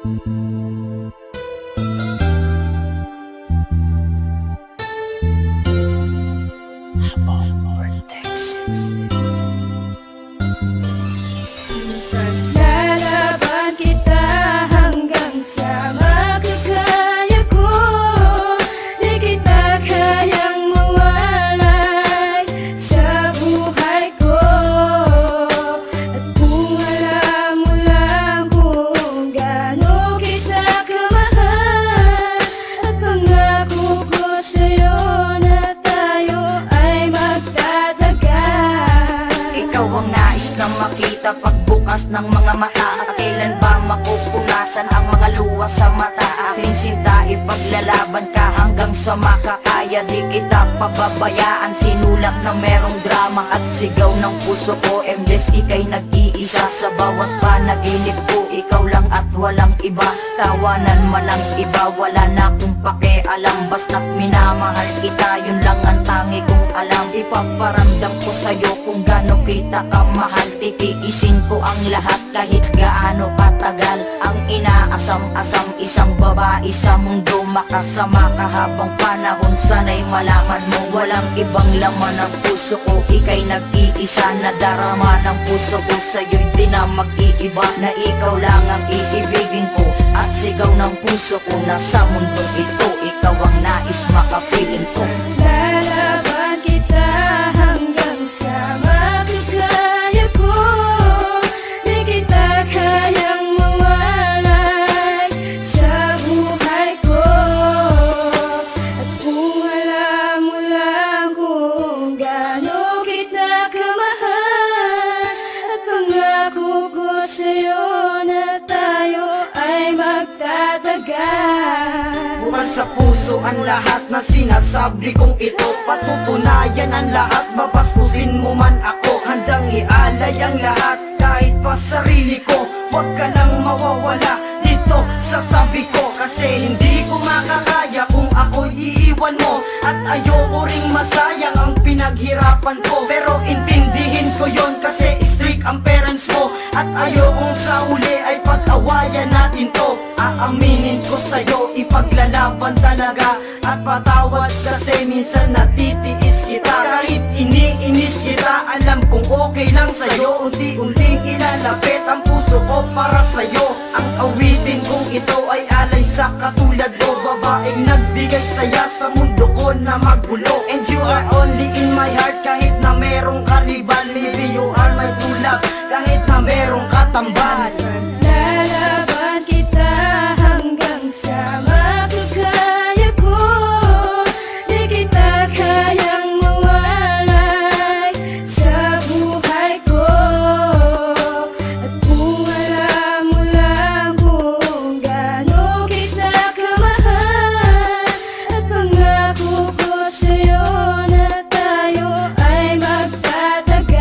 Lalaban kita hanggang sa makakaya ko. Di kita kayang mawalay sa buhay ko. At kung alam mo lang kung gaano kita kamahal, at pangako ko sa'yo na tayo ay magtatagal. Ikaw ang nais na makita pagbukas ng mga mata. At kailan ba mapupunasan ang mga luha sa mata? Aking sinta, ipaglalaban ka hanggang sa makakaya. Di kita pababayaan, sinulat na merong drama. At sigaw ng puso ko, endless ika'y nag-iisa. Sa bawat panaginip ko, ikaw lang at walang iba. Tawanan man ang iba, wala na akong pakialam. Basta't minamahal kita, yun lang ang tangi kong alam. Ipaparamdam ko sa'yo kung gaano kita kamahal. Titiisin ko ang lahat kahit gaano katagal. Ang inaasam-asam, isang babae sa mundo. Makasama ka habang panahon, sana'y malaman mo walang ibang laman ng puso ko. Ika'y nag-iisa na darama ng puso ko. Sa'yo'y di na mag-iiba, na ikaw lang ang iibigin ko. At sigaw ng puso ko na sa mundong ito, ikaw ang nais makapiling ko. Lalaban kita hanggang sa makakaya ko. Di kita kayang mawalay sa buhay ko. At kung alam mo lang kung gaano kita kamahal, at pangako ko sa'yo na tayo ay magtatagal. Bukas sa puso ang lahat na sinasabi kong ito. Patutunayan ang lahat, babastusin mo man ako. Handang ialay ang lahat, kahit pa sarili ko. Huwag ka lang mawawala dito sa tabi ko. Kasi hindi ko makakaya kung ako'y iiwan mo. At ayoko ring masayang ang pinaghirapan ko. Pero intindihin ko yon kasi strict ang parents mo. At ayokong sa uli ay pag-awayan natin to. Aaminin ko sa'yo, ipaglalaban talaga. At patawad kasi minsan natitiis kita. Kahit iniinis kita, alam kong okay lang sa'yo. Unti-unting ilalapit ang puso ko para sa'yo. Ang awitin kong ito ay alay sa katulad mo. Babaeng nagbigay saya sa mundo ko na magulo. And you are only in my heart kahit na merong karibal. Maybe you are my true love kahit na merong katambal. Lalaban kita hanggang sa makakaya ko. Di kita kayang mawalay sa buhay ko. At kung alam mo lang kung gaano kita kamahal, at pangako ko sa'yo na tayo ay magtatagal.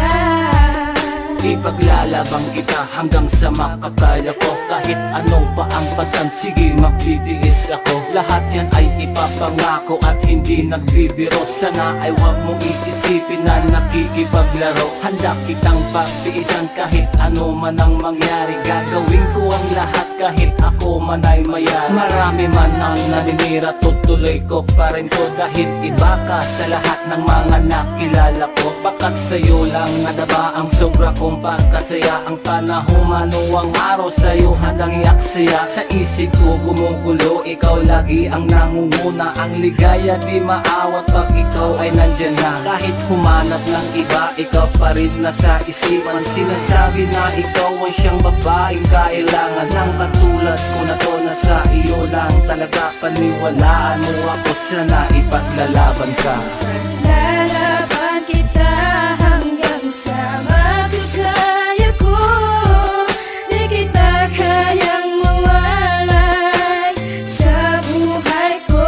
Ipaglalabang kita hanggang sa makakaya ko. Kahit anong pa ang pasan, sige magtitiis ako. Lahat yan ay ipapangako at hindi nagbibiro. Sana ay wag mong iisipin na nakikipaglaro. Handa kitang pagtiisan kahit ano man ang mangyari. Gagawin ko ang lahat kahit ako man ay mayari. Marami man ang naninira, tutuloy ko pa rin ko. Dahil iba ka sa lahat ng mga nakilala ko. Bakat sa'yo lang nadaba ang sobra kong pagkasaya. Ang panahon man o ang araw sa'yo handang iaksaya. Sa isip ko gumugulo, ikaw lagi ang nangunguna. Ang ligaya di maawat pag ikaw ay nandyan na. Kahit humanap ng iba, ikaw pa rin nasa isipan. Sinasabi na ikaw ay siyang babaeng kailangan ng katulad ko na to. Nasa iyo lang talaga, paniwalaan mo ako. Sana ipaglalaban ka. Lalaban kita hanggang sa makakaya ko. Di kita kayang mawalay sa buhay ko.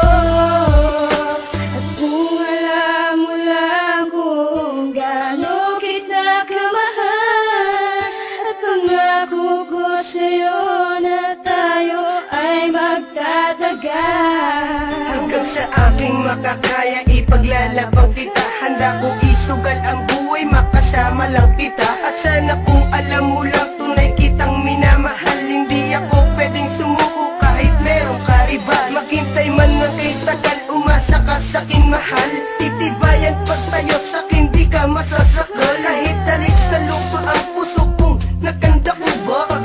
At kung alam mo lang kung gaano kita kamahal, at pangako ko sa'yo na tayo ay magtatagal. Hanggang sa aking makakaya, ipaglalabang kita. Handa ko isugal ang buhay, makasama lang kita. At sana kung alam mo lang, tunay kitang minamahal. Hindi ako pwedeng sumuko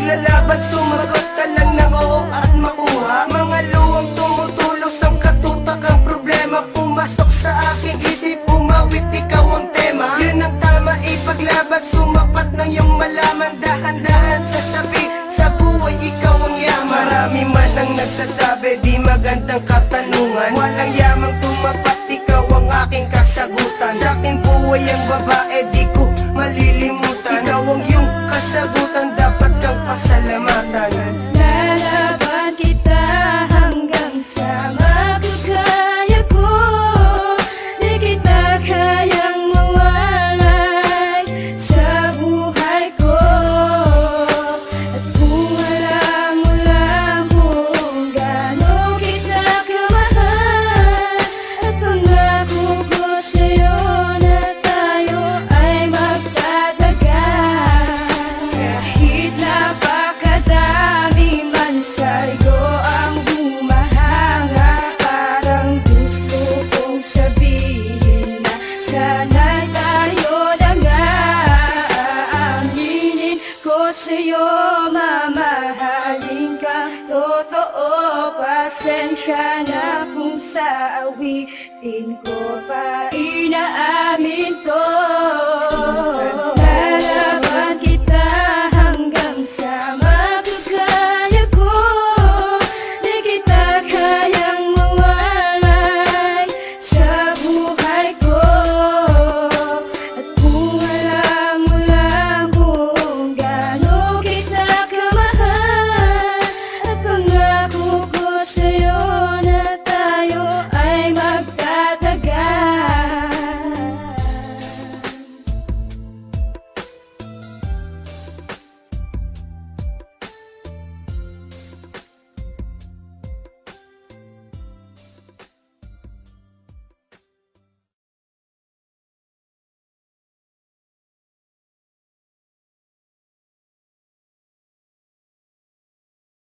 Paglalaban, sumagot ka lang ng oo at makuha. Mga luwang tumutulos ang katutak, ang problema pumasok sa aking isip, umawit, ikaw ang tema. Yun ang tama, ipaglaban, sumapat ng iyong malaman. Dahan-dahan sasabi, sa buhay ikaw ang yaman. Marami man ang nagsasabi, di magandang katanungan. Walang yamang tumapat, ikaw ang aking kasagutan. Sa akin buhay ang babae, di ko malilimutan. Ikaw ang iyong kasagutan, dapat kang pasalamatan. Lalaban kita hanggang sa makakaya ko. Di kita kayang mawalay sa buhay ko. At kung alam mo lang kung gaano kita kamahal, at pangako ko sa'yo na tayo ay magtatagal. Kahit napakadami man sa'yo ang humahanga, parang gusto kong sabihin na sana'y tayo na nga. Aaminin ko sa'yo, mamahalin ka totoo. Pasensya na kung sa awitin ko pa inaamin to.